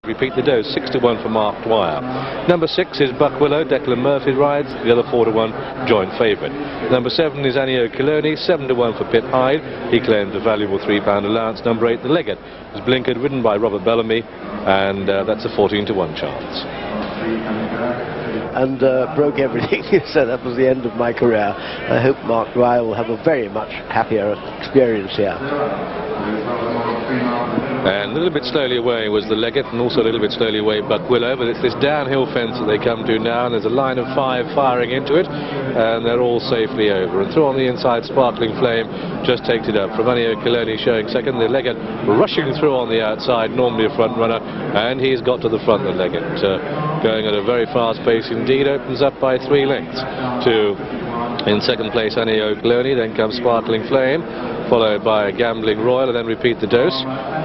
Repeat the dose, 6-1 for Mark Dwyer. Number 6 is Buck Willow, Declan Murphy rides, the other 4-1 joint favourite. Number 7 is Annio Coloni, 7-1 for Pip Hyde, he claimed a valuable £3 allowance. Number 8, The Legate, is blinkered, ridden by Robert Bellamy, and that's a 14-1 chance. And broke everything, so that was the end of my career. I hope Mark Dwyer will have a very much happier experience here. And a little bit slowly away was The Legate, and also a little bit slowly away Buck Willow, but it's this downhill fence that they come to now, and there's a line of 5 firing into it, and they're all safely over. And through on the inside, Sparkling Flame just takes it up. From Annio Coloni showing second, The Legate rushing through on the outside, normally a front runner, and he's got to the front, The Legate, going at a very fast pace indeed, opens up by 3 lengths to, in second place, Annio Coloni, then comes Sparkling Flame, followed by Gambling Royal, and then Repeat the Dose.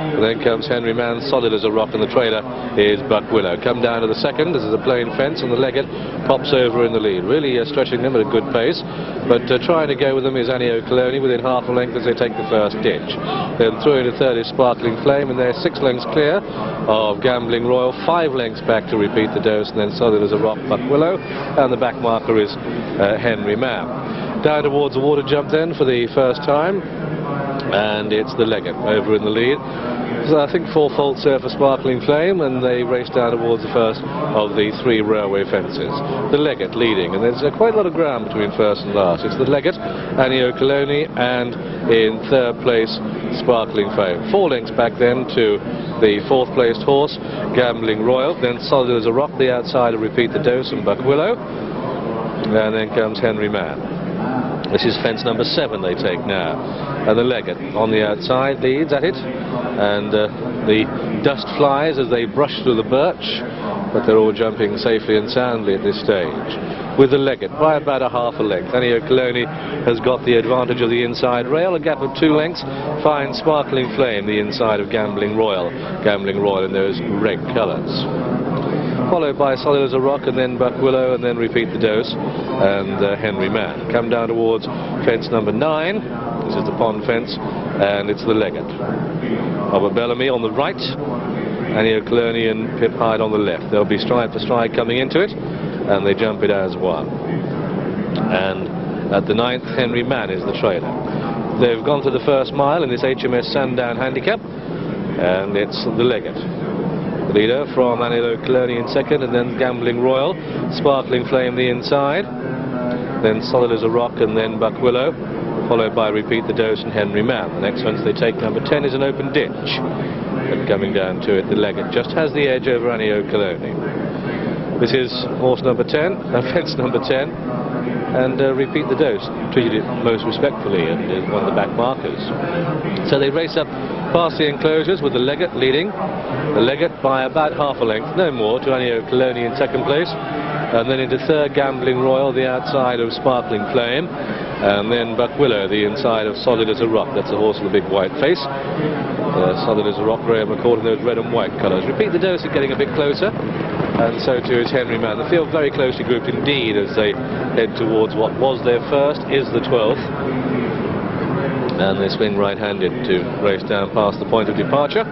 And then comes Henry Mann, solid as a rock, and the trailer is Buck Willow. Come down to the second, this is a plain fence, and The Legate pops over in the lead, really stretching them at a good pace, but trying to go with them is Annio Coloni within half a length as they take the first ditch. Then through into third is Sparkling Flame, and they're 6 lengths clear of Gambling Royal, 5 lengths back to Repeat the Dose, and then solid as a rock Buck Willow, and the back marker is Henry Mann. Down towards the water jump then for the first time, and it's The Legate over in the lead. So I think 4 faults there for Sparkling Flame, and they race down towards the first of the 3 railway fences. The Legate leading, and there's quite a lot of ground between first and last. It's The Legate, Annio Coloni, and in third place Sparkling Flame. 4 lengths back then to the 4th placed horse, Gambling Royal, then solid as a rock the outside of Repeat the Dose and Buck Willow, and then comes Henry Mann. This is fence number 7 they take now, and The Legate on the outside leads at it, and the dust flies as they brush through the birch, but they're all jumping safely and soundly at this stage. With The Legate by about a half a length, Annio Coloni has got the advantage of the inside rail, a gap of 2 lengths, finds Sparkling Flame the inside of Gambling Royal in those red colours. Followed by Solid as a Rock, and then Buck Willow, and then Repeat the Dose, and Henry Mann. Come down towards fence number 9. This is the pond fence, and it's The Legate. Robert Bellamy on the right, Annio Coloni and Pip Hyde on the left. There'll be stride for stride coming into it, and they jump it as one. And at the 9th, Henry Mann is the trailer. They've gone to the first mile in this H.S.S. Sandown Handicap, and it's The Legate. Leader from Annio Coloni in second, and then Gambling Royal, Sparkling Flame the inside, then Solid as a Rock, and then Buck Willow, followed by Repeat the Dose and Henry Mann. The next ones they take, number 10 is an open ditch, and coming down to it, The Legate just has the edge over Annio Coloni. This is horse number 10, fence number 10, and Repeat the Dose treated it most respectfully and is one of the back markers. So they race up past the enclosures with The Legate leading. The Legate by about half a length, no more, to Annio Coloni in second place, and then into third Gambling Royal, the outside of Sparkling Flame, and then Buck Willow, the inside of Solid as a Rock. That's the horse with a big white face. Solid as a Rock, Graham McCord in those red and white colours. Repeat the Dose is getting a bit closer, and so too is Henry Mann. They feel very closely grouped indeed as they head towards what was their first, is the 12th. And they swing right-handed to race down past the point of departure.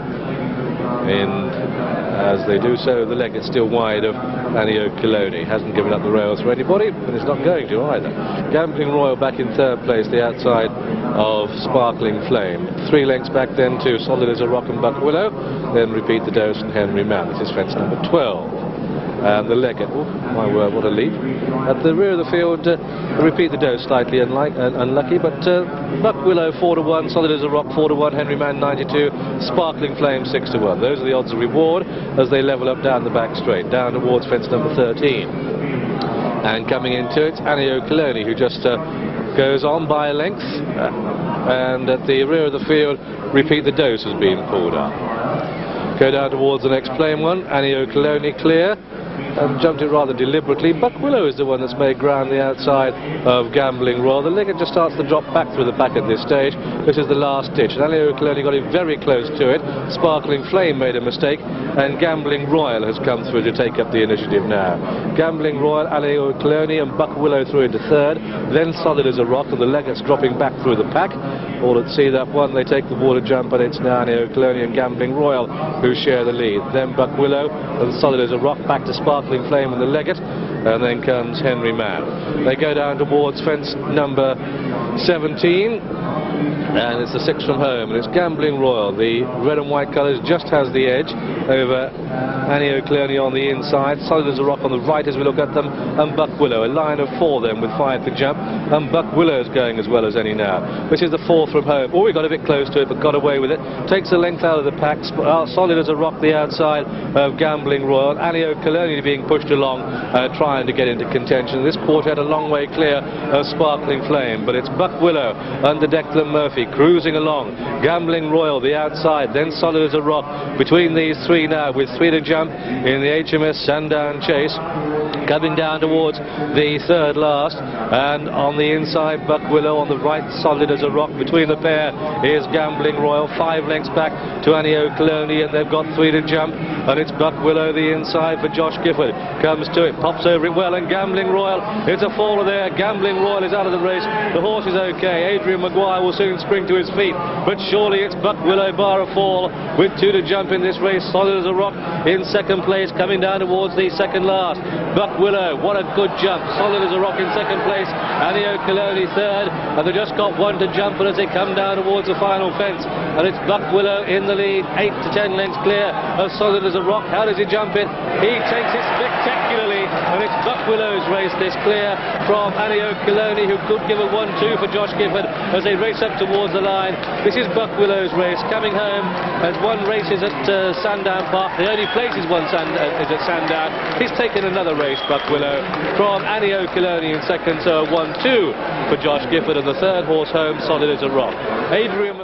And as they do so, The Legate's still wide of Annio Coloni. Hasn't given up the rails for anybody, but it's not going to either. Gambling Royal back in third place, the outside of Sparkling Flame. 3 lengths back then to Solid as a Rock and Buck Willow, then Repeat the Dose and Henry Mann. This is fence number 12. And The Legate, oh my word, what a leap. At the rear of the field, Repeat the Dose slightly unlucky, but Buck Willow 4-1, Solid as a Rock 4-1, Henry Mann 92, Sparkling Flame 6-1. Those are the odds of reward as they level up down the back straight, down towards fence number 13. And coming into it, Annio Coloni, who just goes on by a length, and at the rear of the field, Repeat the Dose has been pulled up. Go down towards the next plain one, Annio Coloni clear, and jumped it rather deliberately. Buck Willow is the one that's made ground the outside of Gambling Royal. The Legate just starts to drop back through the pack at this stage. This is the last ditch. And Alio Coloni got it very close to it. Sparkling Flame made a mistake, and Gambling Royal has come through to take up the initiative now. Gambling Royal, Alio Coloni and Buck Willow through into third, then Solid as a Rock, and the Legate's dropping back through the pack. All at sea that one, they take the water jump, and it's now Alio Coloni and Gambling Royal who share the lead. Then Buck Willow and Solid as a Rock back to Sparkling Flame and the Legate, and then comes Henry Mann. They go down towards fence number 17, and it's the 6 from home, and it's Gambling Royal. The red and white colours just has the edge over Annie O'Clerney on the inside. Solid as a Rock on the right as we look at them, and Buck Willow. A line of 4 then with 5 to jump, and Buck Willow's going as well as any now. This is the 4 from home. Oh, we got a bit close to it, but got away with it. Takes the length out of the pack. Solid as a Rock the outside of Gambling Royal. Annie O'Clerney being pushed along, trying to get into contention. This quartet a long way clear of Sparkling Flame, but it's Buck Willow under Declan Murphy cruising along. Gambling Royal the outside, then Solid as a Rock between these 3 now with 3 to jump in the H.S.S. Sandown chase, coming down towards the 3rd last, and on the inside Buck Willow, on the right Solid as a Rock. Between the pair is Gambling Royal, 5 lengths back to Annie O'Clerney, and they've got 3 to jump, and it's Buck Willow the inside for Josh Gifford. Comes to it, pops over it well, and Gambling Royal, it's a faller there. Gambling Royal is out of the race. The horse is okay. Adrian Maguire will soon spring to his feet, but surely it's Buck Willow bar a fall with 2 to jump in this race. Solid as a Rock in 2nd place, coming down towards the 2nd last. Buck Willow, what a good jump. Solid as a Rock in 2nd place, Annie O'Clerney 3rd, and they just got 1 to jump, but as they come down towards the final fence, and it's Buck Willow in the lead, 8 to 10 lengths clear of Solid as a Rock. How does he jump it? He takes it spectacularly, and it's Buck Willow's race this clear from Annie O'Clerney, who could give a 1-2 for Josh Gifford as they race up towards the line. This is Buck Willow's race, coming home as 1 races at Sandown Park. The only place is is at Sandown. He's taken another race, Buck Willow, from Annie O'Clerney in 2nd, so 1-2 for Josh Gifford, and the 3rd horse home, Solid as a Rock. Adrian